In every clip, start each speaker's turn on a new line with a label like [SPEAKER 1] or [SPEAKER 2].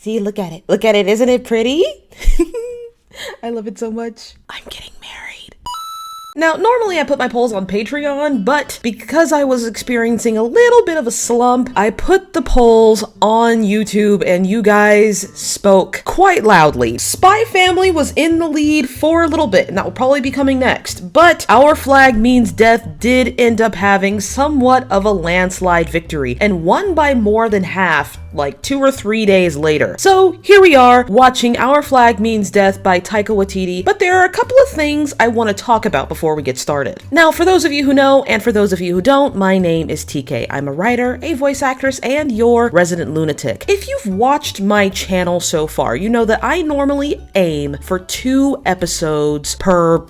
[SPEAKER 1] See, look at it. Look at it. Isn't it pretty? I love it so much. I'm getting married. Now, normally I put my polls on Patreon, but because I was experiencing a little bit of a slump, I put the polls on YouTube and you guys spoke quite loudly. Spy Family was in the lead for a little bit, and that will probably be coming next, but Our Flag Means Death did end up having somewhat of a landslide victory and won by more than half, like 2 or 3 days later. So here we are watching Our Flag Means Death by Taika Waititi, but there are a couple of things I want to talk about before we get started. Now, for those of you who know, and for those of you who don't, my name is TK. I'm a writer, a voice actress, and your resident lunatic. If you've watched my channel so far, you know that I normally aim for 2 episodes per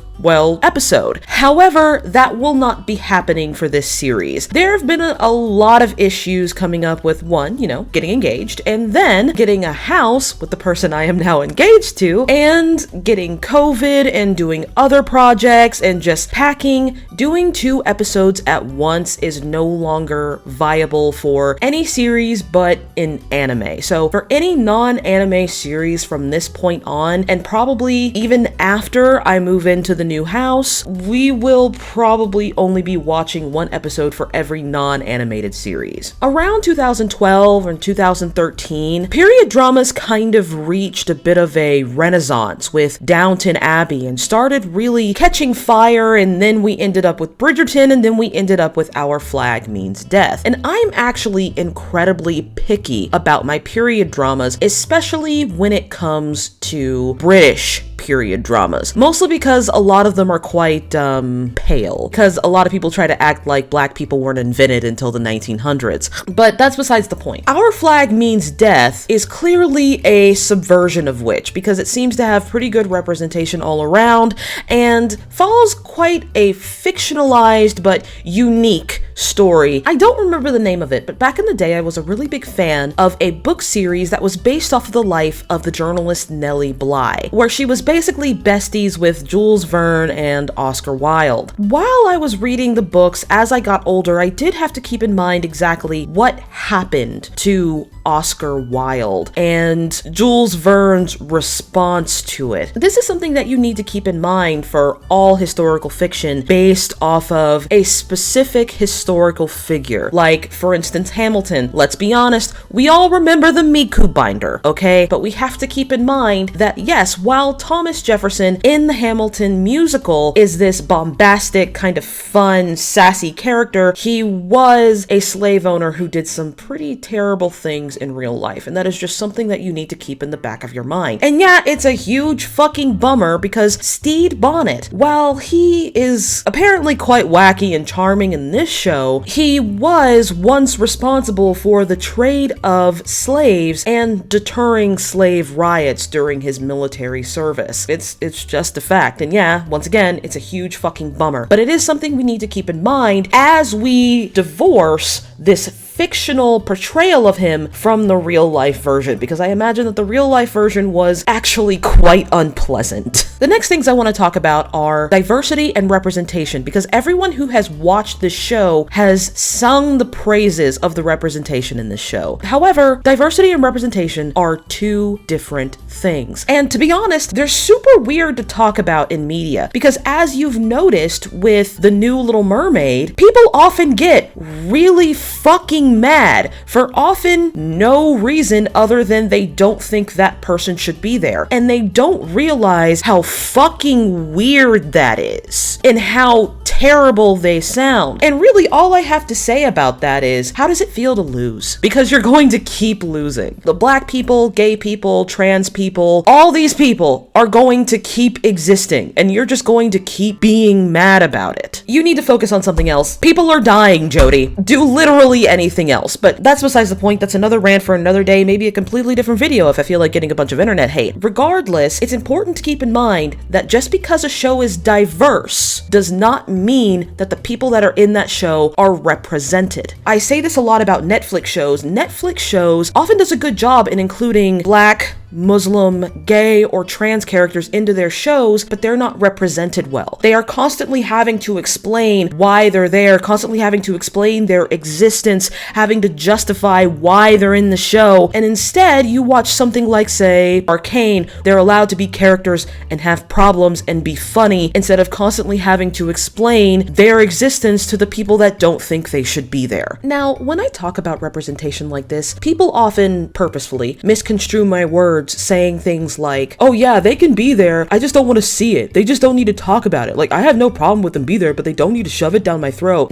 [SPEAKER 1] episode. However, that will not be happening for this series. There have been a lot of issues coming up with one, getting engaged, and then getting a house with the person I am now engaged to, and getting COVID and doing other projects and just packing. Doing 2 episodes at once is no longer viable for any series but in anime. So for any non-anime series from this point on, and probably even after I move into the new house, we will probably only be watching 1 episode for every non-animated series. Around 2012 or 2013, period dramas kind of reached a bit of a renaissance with Downton Abbey and started really catching fire, and then we ended up with Bridgerton, and then we ended up with Our Flag Means Death. And I'm actually incredibly picky about my period dramas, especially when it comes to British period dramas, mostly because a lot of them are quite pale, because a lot of people try to act like black people weren't invented until the 1900s, but that's besides the point. Our Flag Means Death is clearly a subversion of which, because it seems to have pretty good representation all around and follows quite a fictionalized but unique story. I don't remember the name of it, but back in the day I was a really big fan of a book series that was based off of the life of the journalist Nellie Bly, where she was basically besties with Jules Verne and Oscar Wilde. While I was reading the books, as I got older, I did have to keep in mind exactly what happened to Oscar Wilde and Jules Verne's response to it. This is something that you need to keep in mind for all historical fiction based off of a specific historical figure. Like, for instance, Hamilton. Let's be honest, we all remember the Miku binder, okay? But we have to keep in mind that yes, while Thomas Jefferson in the Hamilton musical is this bombastic, kind of fun, sassy character, he was a slave owner who did some pretty terrible things in real life, and that is just something that you need to keep in the back of your mind. And yeah, it's a huge fucking bummer because Stede Bonnet, while he is apparently quite wacky and charming in this show, he was once responsible for the trade of slaves and deterring slave riots during his military service. It's just a fact, and yeah, once again, it's a huge fucking bummer. But it is something we need to keep in mind as we divorce this fictional portrayal of him from the real life version, because I imagine that the real life version was actually quite unpleasant. The next things I want to talk about are diversity and representation, because everyone who has watched this show has sung the praises of the representation in this show. However, diversity and representation are 2 different things. And to be honest, they're super weird to talk about in media, because as you've noticed with The New Little Mermaid, people often get really fucking mad for often no reason other than they don't think that person should be there. And they don't realize how fucking weird that is and how terrible they sound. And really all I have to say about that is, how does it feel to lose? Because you're going to keep losing. The black people, gay people, trans people, all these people are going to keep existing, and you're just going to keep being mad about it. You need to focus on something else. People are dying, Jody. Do literally anything else. But that's besides the point. That's another rant for another day, maybe a completely different video if I feel like getting a bunch of internet hate. Regardless, it's important to keep in mind that just because a show is diverse does not mean that the people that are in that show are represented. I say this a lot about Netflix shows. Netflix shows often does a good job in including black, Muslim, gay, or trans characters into their shows, but they're not represented well. They are constantly having to explain why they're there, constantly having to explain their existence, having to justify why they're in the show, and instead you watch something like, say, Arcane. They're allowed to be characters and have problems and be funny instead of constantly having to explain their existence to the people that don't think they should be there. Now, when I talk about representation like this, people often purposefully misconstrue my words, saying things like, oh yeah, they can be there, I just don't want to see it. They just don't need to talk about it. Like, I have no problem with them be there, but they don't need to shove it down my throat.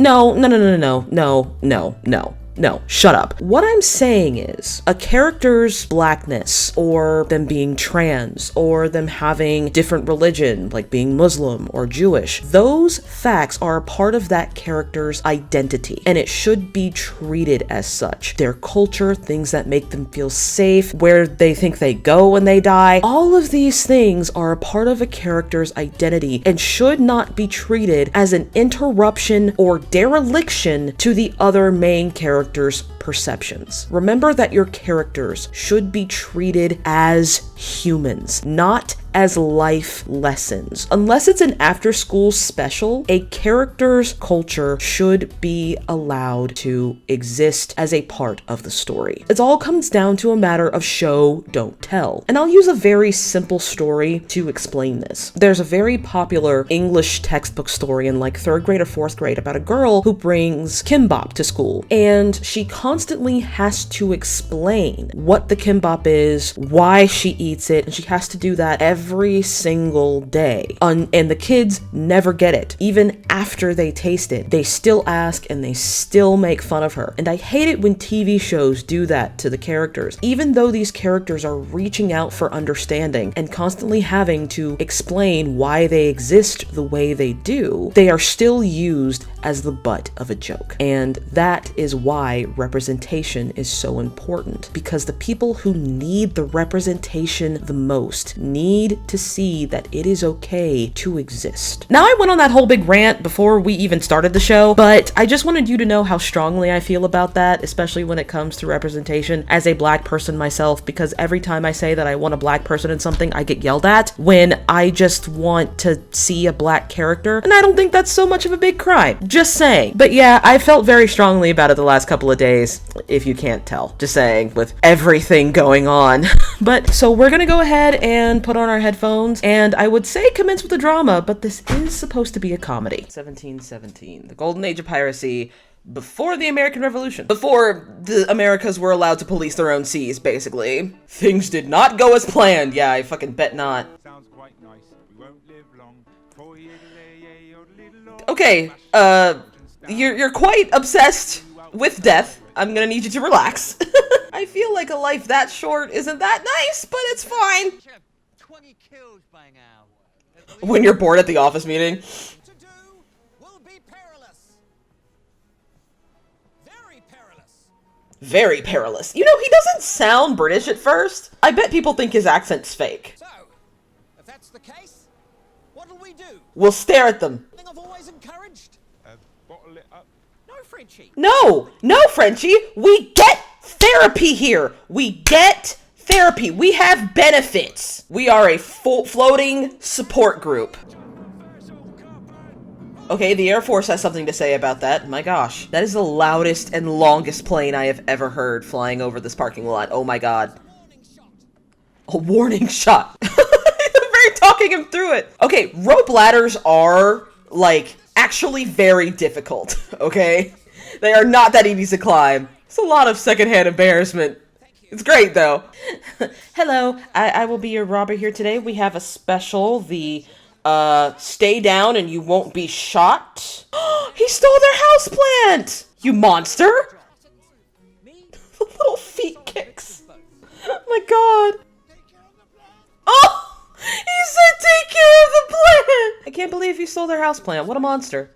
[SPEAKER 1] No, shut up. What I'm saying is, a character's blackness, or them being trans, or them having different religion, like being Muslim or Jewish, those facts are a part of that character's identity, and it should be treated as such. Their culture, things that make them feel safe, where they think they go when they die, all of these things are a part of a character's identity and should not be treated as an interruption or dereliction to the other main character's perceptions. Remember that your characters should be treated as humans, not as life lessons. Unless it's an after-school special, a character's culture should be allowed to exist as a part of the story. It all comes down to a matter of show, don't tell. And I'll use a very simple story to explain this. There's a very popular English textbook story in like 3rd grade or 4th grade about a girl who brings kimbap to school, and she constantly has to explain what the kimbap is, why she eats it, and she has to do that every single day. And the kids never get it. Even after they taste it, they still ask and they still make fun of her. And I hate it when TV shows do that to the characters. Even though these characters are reaching out for understanding and constantly having to explain why they exist the way they do, they are still used as the butt of a joke. And that is why representation is so important, because the people who need the representation the most need to see that it is okay to exist. Now, I went on that whole big rant before we even started the show, but I just wanted you to know how strongly I feel about that, especially when it comes to representation as a black person myself, because every time I say that I want a black person in something, I get yelled at when I just want to see a black character, and I don't think that's so much of a big crime. Just saying. But yeah, I felt very strongly about it the last couple of days, if you can't tell. Just saying, with everything going on. But, so we're gonna go ahead and put on our headphones, and I would say commence with the drama, but this is supposed to be a comedy. 1717, the golden age of piracy, before the American Revolution. Before the Americas were allowed to police their own seas, basically. Things did not go as planned. Yeah, I fucking bet not.
[SPEAKER 2] Sounds quite nice. We won't live long.
[SPEAKER 1] Okay, you're quite obsessed with death. I'm gonna need you to relax. I feel like a life that short isn't that nice, but it's fine.
[SPEAKER 3] 20 kills by now.
[SPEAKER 1] When you're bored at the office meeting.
[SPEAKER 3] To do will be perilous. Very perilous.
[SPEAKER 1] Very perilous. You know, he doesn't sound British at first. I bet people think his accent's fake.
[SPEAKER 3] So, if that's the case, what'll we do?
[SPEAKER 1] We'll stare at them.
[SPEAKER 3] Thing I've always encouraged.
[SPEAKER 2] Bottle it up.
[SPEAKER 3] No, Frenchie.
[SPEAKER 1] No, Frenchie. We get therapy here. We get therapy. We have benefits. We are a floating support group. Okay, the Air Force has something to say about that. My gosh. That is the loudest and longest plane I have ever heard flying over this parking lot. Oh my god. A warning shot. Very talking him through it. Okay, rope ladders are, like, actually very difficult, okay? They are not that easy to climb. It's a lot of secondhand embarrassment. It's great, though. Hello, I will be your robber here today. We have a special, the, stay down and you won't be shot. He stole their houseplant! You monster! The little feet kicks. Oh my god. Oh! He said take care of the plant! I can't believe you stole their houseplant. What a monster.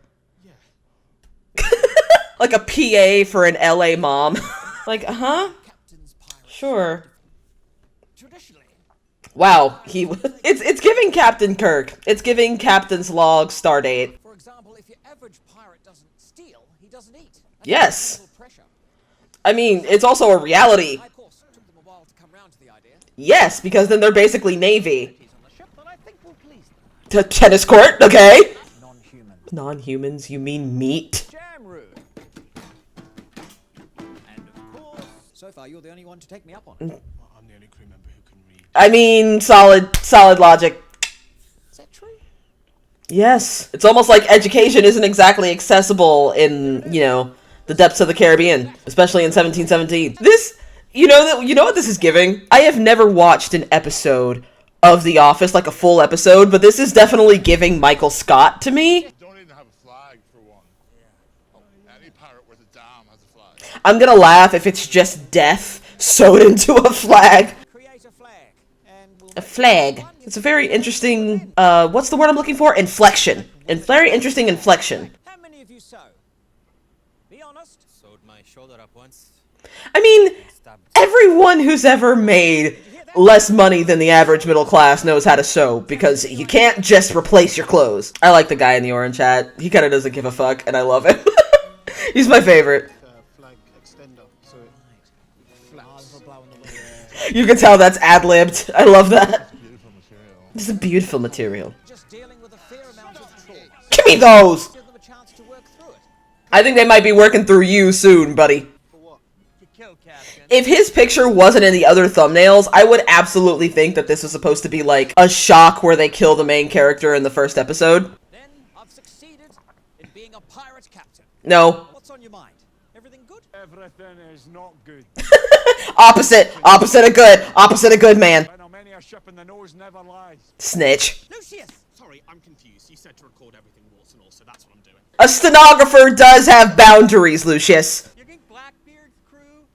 [SPEAKER 1] Like a PA for an LA mom. Like, Sure. Wow, it's giving Captain Kirk. It's giving Captain's log stardate.
[SPEAKER 3] For example, if your average pirate doesn't steal, he doesn't eat.
[SPEAKER 1] Yes. I mean, it's also a reality.
[SPEAKER 3] Of course, it took them a while to come round to the idea.
[SPEAKER 1] Yes, because then they're basically Navy.
[SPEAKER 3] He's on the ship that I think will please them.
[SPEAKER 1] Tennis court, okay.
[SPEAKER 3] Non-human.
[SPEAKER 1] Non-humans, you mean meat?
[SPEAKER 3] Jam room. And of course, so far you're the only one to take me up on it.
[SPEAKER 4] I'm the only crew member who can read.
[SPEAKER 1] I mean, solid logic.
[SPEAKER 3] Is that true?
[SPEAKER 1] Yes. It's almost like education isn't exactly accessible in, you know, the depths of the Caribbean, especially in 1717. This, you know what this is giving? I have never watched an episode of The Office, like a full episode, but this is definitely giving Michael Scott to me.
[SPEAKER 5] Don't even have a flag for one. Oh, any pirate with a dam has a flag.
[SPEAKER 1] I'm gonna laugh if it's just death sewed into a flag.
[SPEAKER 3] Create a flag. And we'll
[SPEAKER 1] A flag. It's a very interesting, what's the word I'm looking for? Inflection. Very interesting inflection.
[SPEAKER 3] How many of you sew? Be honest.
[SPEAKER 6] Sewed my shoulder up once.
[SPEAKER 1] I mean, everyone who's ever made less money than the average middle class knows how to sew, because you can't just replace your clothes. I like the guy in the orange hat. He kind of doesn't give a fuck, and I love him. He's my favorite.
[SPEAKER 4] Flag extender, so it flaps.
[SPEAKER 1] You can tell that's ad-libbed. I love that.
[SPEAKER 5] Beautiful material.
[SPEAKER 1] This is a beautiful material.
[SPEAKER 3] Just dealing with a fair amount of trauma.
[SPEAKER 1] Give me those!
[SPEAKER 3] Give them a chance to work through it.
[SPEAKER 1] I think they might be working through you soon, buddy. If his picture wasn't in the other thumbnails, I would absolutely think that this was supposed to be like a shock where they kill the main character in the first episode.
[SPEAKER 3] Then I've succeeded in being a pirate captain.
[SPEAKER 1] No.
[SPEAKER 3] What's on your mind? Everything good?
[SPEAKER 2] Everything is not good.
[SPEAKER 1] Opposite of good. Opposite of good, man.
[SPEAKER 2] But on many a ship in the nose never lies.
[SPEAKER 1] Snitch.
[SPEAKER 3] Lucius!
[SPEAKER 4] Sorry, I'm confused. You said to record everything warts and all, so that's what I'm doing.
[SPEAKER 1] A stenographer does have boundaries, Lucius.
[SPEAKER 6] You think Blackbeard's crew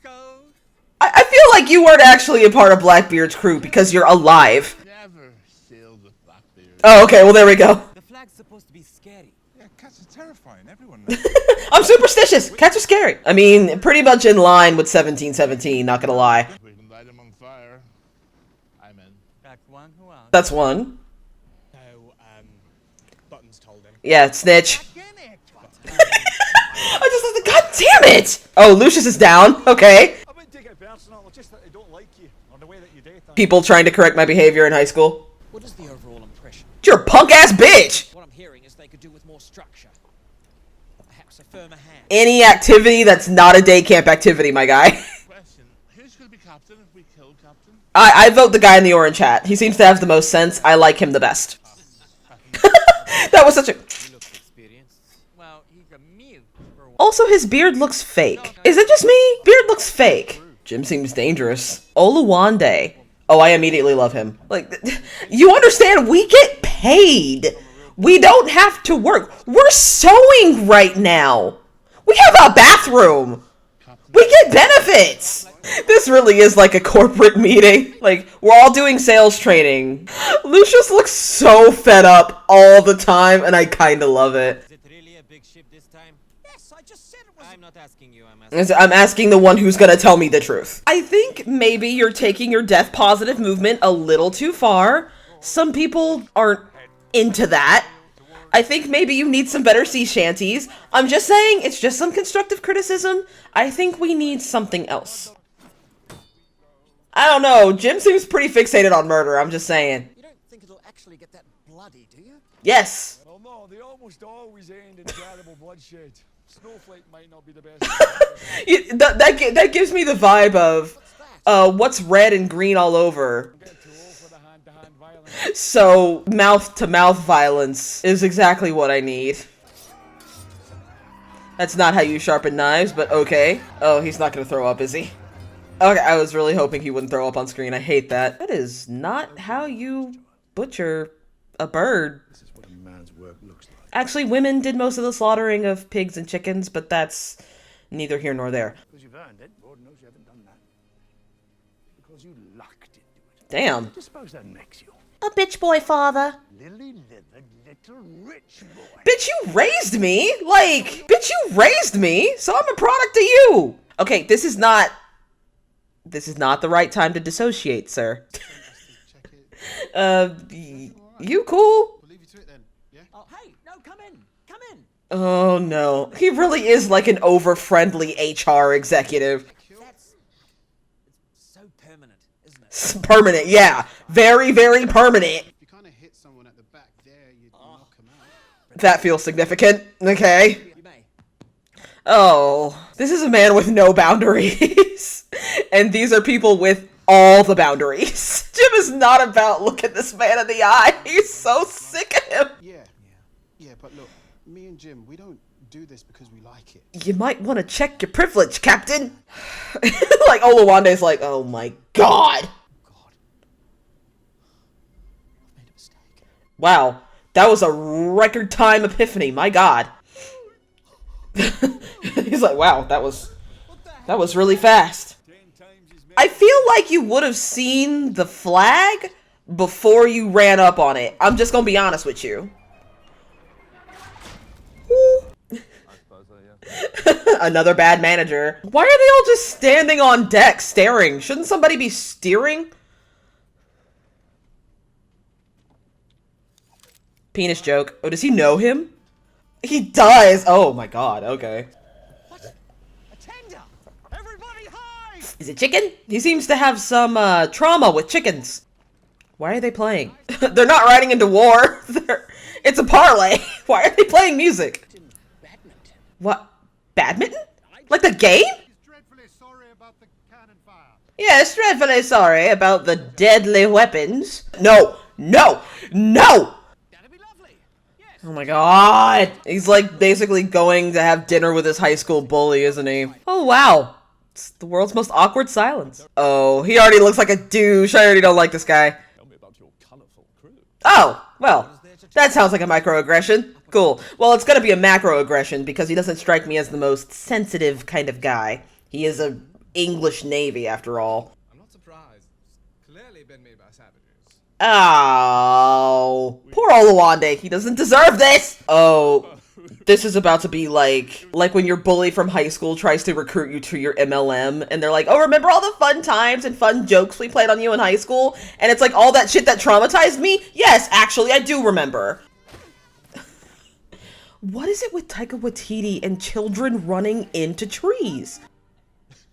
[SPEAKER 6] shows?
[SPEAKER 1] I feel like you weren't actually a part of Blackbeard's crew because you're alive.
[SPEAKER 5] Never sailed with Blackbeard.
[SPEAKER 1] Oh, okay, well there we go.
[SPEAKER 6] The flag's supposed to be scary.
[SPEAKER 2] Yeah, cats are terrifying. Everyone knows.
[SPEAKER 1] I'm superstitious. Cats are scary. I mean, pretty much in line with 1717, not gonna lie.
[SPEAKER 5] We can light him on fire. I'm in.
[SPEAKER 6] That's one who else.
[SPEAKER 1] That's one.
[SPEAKER 4] No, Buttons told him.
[SPEAKER 1] Yeah, snitch. I just, god damn it! Oh, Lucius is down. Okay.
[SPEAKER 2] I wouldn't take it personal. It's just that they don't like you or the way that you date them.
[SPEAKER 1] People trying to correct my behavior in high school.
[SPEAKER 3] What is the overall impression?
[SPEAKER 1] You're a punk ass bitch!
[SPEAKER 3] What I'm hearing is they could do with more structure. Perhaps a firmer hand.
[SPEAKER 1] Any activity that's not a day camp activity, my guy.
[SPEAKER 5] Question: who's going to be captain if we kill captain?
[SPEAKER 1] I vote the guy in the orange hat. He seems to have the most sense. I like him the best. That was such a...
[SPEAKER 6] He looks experienced. Well, he's a mute for one.
[SPEAKER 1] Also, his beard looks fake. Is it just me? Beard looks fake. Jim seems dangerous. Oluwande. Oh, I immediately love him. Like, you understand, we get paid. We don't have to work. We're sewing right now. We have a bathroom. We get benefits. This really is like a corporate meeting. Like, we're all doing sales training. Lucius looks so fed up all the time, and I kind of love it.
[SPEAKER 6] Is it really a big ship this time?
[SPEAKER 3] Yes, I just said it was.
[SPEAKER 6] I'm not asking you, I'm asking.
[SPEAKER 1] I'm asking the one who's gonna tell me the truth. I think maybe you're taking your death positive movement a little too far. Some people aren't into that. I think maybe you need some better sea shanties. I'm just saying, it's just some constructive criticism. I think we need something else. I don't know, Jim seems pretty fixated on murder, I'm just saying.
[SPEAKER 3] You don't think it'll actually get that bloody, do you?
[SPEAKER 1] Yes.
[SPEAKER 2] Well, no, they almost always end in terrible bloodshed. Snowflake might not be the best.
[SPEAKER 1] That gives me the vibe of, what's red and green all over?
[SPEAKER 2] Get too old for the hand-to-hand violence.
[SPEAKER 1] So, mouth-to-mouth violence is exactly what I need. That's not how you sharpen knives, but okay. Oh, he's not gonna throw up, is he? Okay, I was really hoping he wouldn't throw up on screen. I hate that. That is not how you butcher a bird.
[SPEAKER 4] This is what a man's work looks like.
[SPEAKER 1] Actually, women did most of the slaughtering of pigs and chickens, but that's neither here nor there.
[SPEAKER 4] Because you've earned it. Lord knows you haven't done that. Because you lucked into it.
[SPEAKER 1] Damn.
[SPEAKER 4] I suppose that makes you
[SPEAKER 1] A bitch boy father.
[SPEAKER 4] lily-livered little rich boy.
[SPEAKER 1] Bitch, you raised me! Like, bitch, you raised me, so I'm a product of you! Okay, this is not the right time to dissociate, sir. You cool?
[SPEAKER 4] We'll leave you to it then, yeah?
[SPEAKER 3] Oh, hey, no, come in. Come in.
[SPEAKER 1] Oh no. He really is like an over-friendly HR executive.
[SPEAKER 3] That's... It's so permanent, isn't it?
[SPEAKER 1] Permanent, yeah. Very, very permanent.
[SPEAKER 7] If you kind of hit someone at the back there, you'd knock them out.
[SPEAKER 1] That feels significant. Okay.
[SPEAKER 3] You may.
[SPEAKER 1] Oh, this is a man with no boundaries. And these are people with all the boundaries. Jim is not about looking this man in the eye. He's so sick of him.
[SPEAKER 7] Yeah, but look, me and Jim, we don't do this because we like it.
[SPEAKER 1] You might want to check your privilege, Captain. Like, Oluwande's like, oh my god.
[SPEAKER 3] God. I've made a mistake.
[SPEAKER 1] Wow, that was a record time epiphany, my god. He's like, wow, that was really fast. I feel like you would have seen the flag before you ran up on it. I'm just gonna be honest with you. Another bad manager. Why are they all just standing on deck staring? Shouldn't somebody be steering? Penis joke. Oh, does he know him? He does. Oh my god, okay.
[SPEAKER 3] What? A tender! Everybody hide!
[SPEAKER 1] Is it chicken? He seems to have some trauma with chickens. Why are they playing? They're not riding into war. It's a parlay. Why are they playing music?
[SPEAKER 3] Badminton.
[SPEAKER 1] What? Badminton? Like the game?
[SPEAKER 7] Dreadfully sorry about the cannon fire.
[SPEAKER 1] Yes, dreadfully sorry about the deadly weapons. No! No! No!
[SPEAKER 3] That'd be lovely. Yes.
[SPEAKER 1] Oh my god. He's like basically going to have dinner with his high school bully, isn't he? Oh wow. It's the world's most awkward silence. Oh, he already looks like a douche. I already don't like this guy.
[SPEAKER 2] Tell me about your colourful crew.
[SPEAKER 1] Oh, well, that sounds like a microaggression. Cool. Well, it's gonna be a macroaggression because he doesn't strike me as the most sensitive kind of guy. He is a English Navy, after all.
[SPEAKER 8] I'm not surprised. It's clearly been made by savages.
[SPEAKER 1] Oh, poor Oluwande. He doesn't deserve this. Oh, this is about to be like when your bully from high school tries to recruit you to your MLM and they're like, oh, remember all the fun times and fun jokes we played on you in high school? And it's like all that shit that traumatized me? Yes, actually, I do remember. What is it with Taika Waititi and children running into trees?
[SPEAKER 2] It's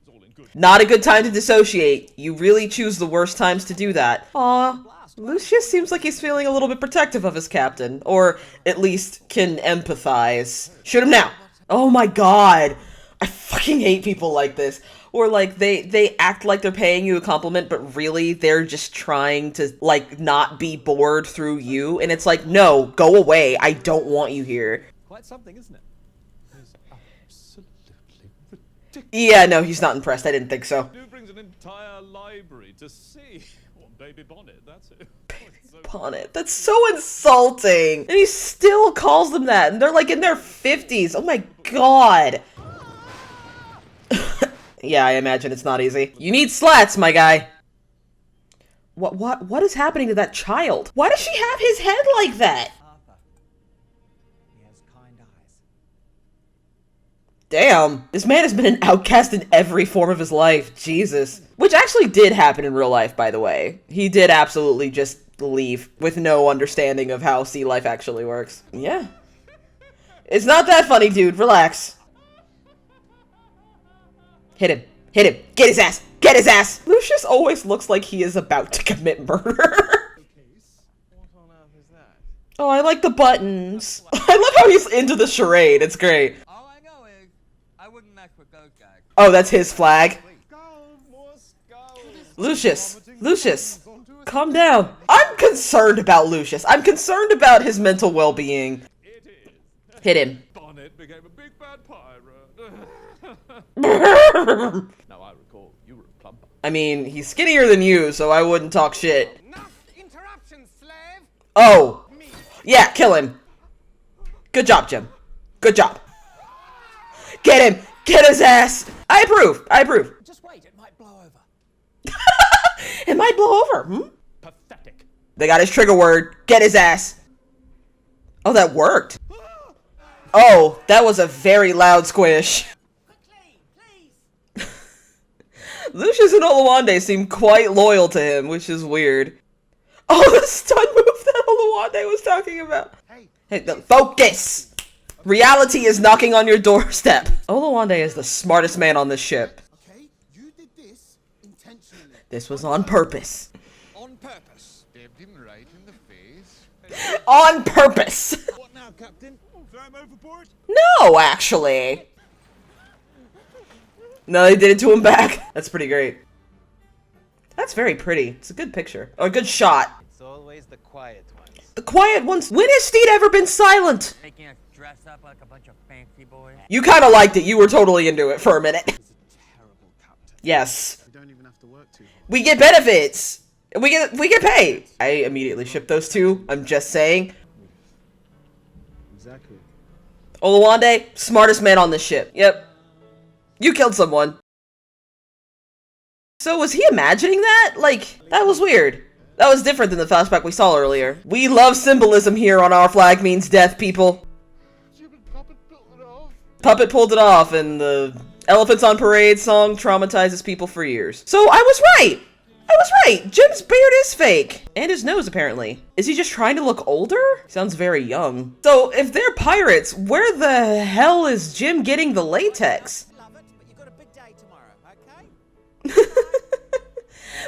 [SPEAKER 2] all in good.
[SPEAKER 1] Not a good time to dissociate. You really choose the worst times to do that. Aw, Lucius seems like he's feeling a little bit protective of his captain. Or at least can empathize. Shoot him now! Oh my god! I fucking hate people like this. Or like they act like they're paying you a compliment, but really they're just trying to like not be bored through you. And it's like, no, go away. I don't want you here.
[SPEAKER 2] Quite something, isn't it? It's absolutely ridiculous.
[SPEAKER 1] Yeah, no, he's not impressed. I didn't think so.
[SPEAKER 2] Who brings an entire library to see? One baby bonnet, that's it.
[SPEAKER 1] Bonnet. That's so insulting. And he still calls them that. And they're like in their 50s. Oh my god. Yeah, I imagine it's not easy. You need slats, my guy. What is happening to that child? Why does she have his head like that?
[SPEAKER 3] Arthur. He has kind eyes.
[SPEAKER 1] Damn. This man has been an outcast in every form of his life. Jesus. Which actually did happen in real life, by the way. He did absolutely just leave with no understanding of how sea life actually works. Yeah. It's not that funny, dude. Relax. Hit him. Hit him. Get his ass. Get his ass. Lucius always looks like he is about to commit murder.
[SPEAKER 6] What on earth is that?
[SPEAKER 1] Oh, I like the buttons. I love how he's into the charade. It's great.
[SPEAKER 6] All I know is, I wouldn't mess with those guys.
[SPEAKER 1] Oh, that's his flag.
[SPEAKER 2] Skulls, more skulls.
[SPEAKER 1] Lucius. Lucius. Calm down. I'm concerned about Lucius. I'm concerned about his mental well-being.
[SPEAKER 2] It is.
[SPEAKER 1] Hit him.
[SPEAKER 2] Bonnet became a big bad pirate. Now I recall you were a plumper.
[SPEAKER 1] I mean, he's skinnier than you, so I wouldn't talk shit.
[SPEAKER 3] Enough interruptions, slave!
[SPEAKER 1] Oh. Yeah, kill him. Good job, Jim. Good job. Get him. Get his ass. I approve. I approve.
[SPEAKER 3] Just wait, it might blow over.
[SPEAKER 1] It might blow over. Hmm?
[SPEAKER 2] Pathetic.
[SPEAKER 1] They got his trigger word. Get his ass. Oh, that worked. Oh, that was a very loud squish.
[SPEAKER 3] Quickly, please!
[SPEAKER 1] Lucius and Oluwande seem quite loyal to him, which is weird. Oh, the stun move that Oluwande was talking about. Hey, focus! Reality is knocking on your doorstep. Oluwande is the smartest man on this ship.
[SPEAKER 7] Okay, you did this intentionally.
[SPEAKER 1] This was on purpose.
[SPEAKER 3] On purpose.
[SPEAKER 5] Stabbed him right in the face.
[SPEAKER 1] On purpose.
[SPEAKER 3] What now, Captain? Throw him overboard?
[SPEAKER 1] No, actually. No, they did it to him back. That's pretty great. That's very pretty. It's a good picture. Or a good shot.
[SPEAKER 9] It's always the quiet ones.
[SPEAKER 1] The quiet ones. When has Steed ever been silent?
[SPEAKER 6] Making us dress up like a bunch of fancy boys.
[SPEAKER 1] You kind of liked it. You were totally into it for a minute.
[SPEAKER 7] He's a terrible captain.
[SPEAKER 1] Yes.
[SPEAKER 7] We don't even have to work too hard.
[SPEAKER 1] We get benefits. We get paid. I immediately ship those two. I'm just saying.
[SPEAKER 7] Exactly.
[SPEAKER 1] Oluwande, smartest man on this ship. Yep. You killed someone. So was he imagining that? Like, that was weird. That was different than the flashback we saw earlier. We love symbolism here on Our Flag Means Death, people.
[SPEAKER 5] Jim and Puppet built it off.
[SPEAKER 1] Puppet pulled it off, and the Elephants on Parade song traumatizes people for years. So I was right! I was right! Jim's beard is fake! And his nose, apparently. Is he just trying to look older? Sounds very young. So, if they're pirates, where the hell is Jim getting the latex?
[SPEAKER 3] Love it, but you've got a big day tomorrow, okay?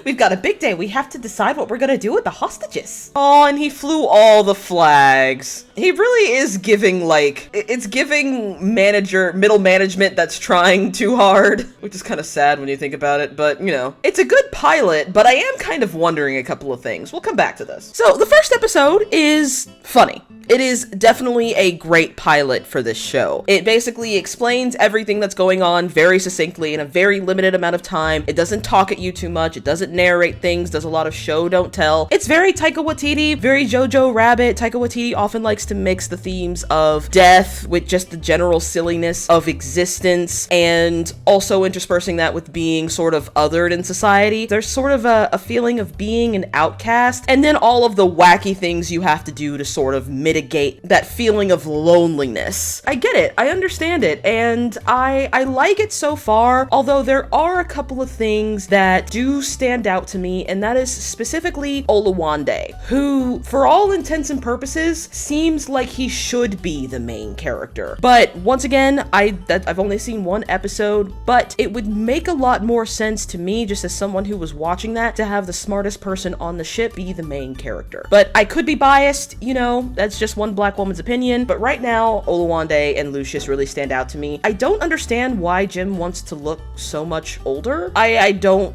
[SPEAKER 1] We've got a big day. We have to decide what we're gonna do with the hostages. Oh, and he flew all the flags. He really is giving, like, it's giving middle management that's trying too hard, which is kind of sad when you think about it, but, you know. It's a good pilot, but I am kind of wondering a couple of things. We'll come back to this. So, the first episode is funny. It is definitely a great pilot for this show. It basically explains everything that's going on very succinctly in a very limited amount of time. It doesn't talk at you too much. It doesn't narrate things, does a lot of show don't tell. It's very Taika Waititi, very Jojo Rabbit. Taika Waititi often likes to mix the themes of death with just the general silliness of existence, and also interspersing that with being sort of othered in society. There's sort of a feeling of being an outcast, and then all of the wacky things you have to do to sort of mitigate that feeling of loneliness. I get it, I understand it, and I like it so far, although there are a couple of things that do stand out to me, and that is specifically Oluwande, who, for all intents and purposes, seems like he should be the main character. But once again, I've only seen one episode, but it would make a lot more sense to me, just as someone who was watching that, to have the smartest person on the ship be the main character. But I could be biased, you know, that's just one black woman's opinion, but right now, Oluwande and Lucius really stand out to me. I don't understand why Jim wants to look so much older. I don't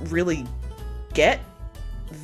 [SPEAKER 1] really get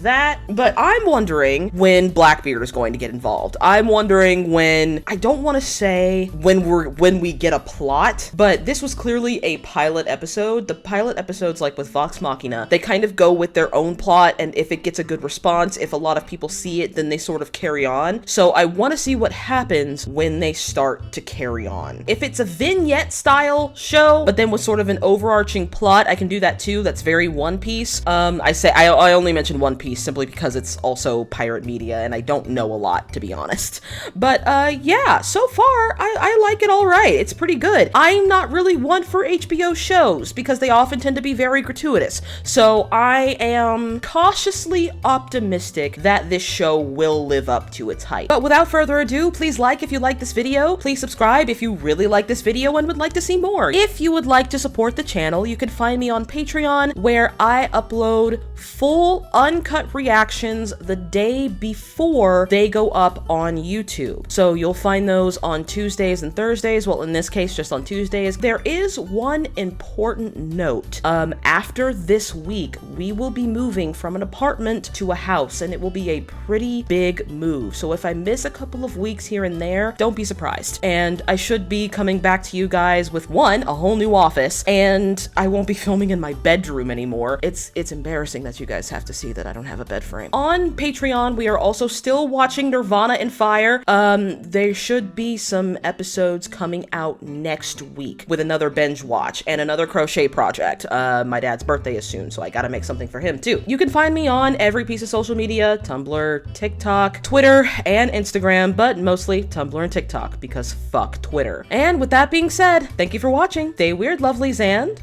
[SPEAKER 1] that, but I'm wondering when Blackbeard is going to get involved. I'm wondering when, I don't want to say when we get a plot, but this was clearly a pilot episode. The pilot episodes, like with Vox Machina, they kind of go with their own plot, and if it gets a good response, if a lot of people see it, then they sort of carry on. So I want to see what happens when they start to carry on. If it's a vignette style show, but then with sort of an overarching plot, I can do that too. That's very One Piece. I only mentioned One Piece simply because it's also pirate media and I don't know a lot, to be honest. But yeah, so far I like it all right. It's pretty good. I'm not really one for HBO shows because they often tend to be very gratuitous. So I am cautiously optimistic that this show will live up to its hype. But without further ado, please like if you like this video. Please subscribe if you really like this video and would like to see more. If you would like to support the channel, you can find me on Patreon, where I upload full uncut reactions the day before they go up on YouTube. So you'll find those on Tuesdays and Thursdays. Well, in this case, just on Tuesdays. There is one important note. After this week, we will be moving from an apartment to a house, and it will be a pretty big move. So if I miss a couple of weeks here and there, don't be surprised. And I should be coming back to you guys with a whole new office, and I won't be filming in my bedroom anymore. It's embarrassing that you guys have to see that I don't have a bed frame. On Patreon, we are also still watching Nirvana and Fire. There should be some episodes coming out next week with another binge watch and another crochet project. My dad's birthday is soon, so I gotta make something for him too. You can find me on every piece of social media: Tumblr, TikTok, Twitter, and Instagram, but mostly Tumblr and TikTok because fuck Twitter. And with that being said, thank you for watching. Stay weird, lovelies, and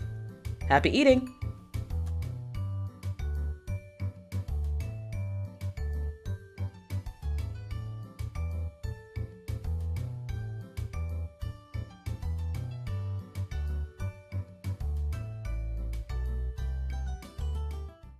[SPEAKER 1] happy eating.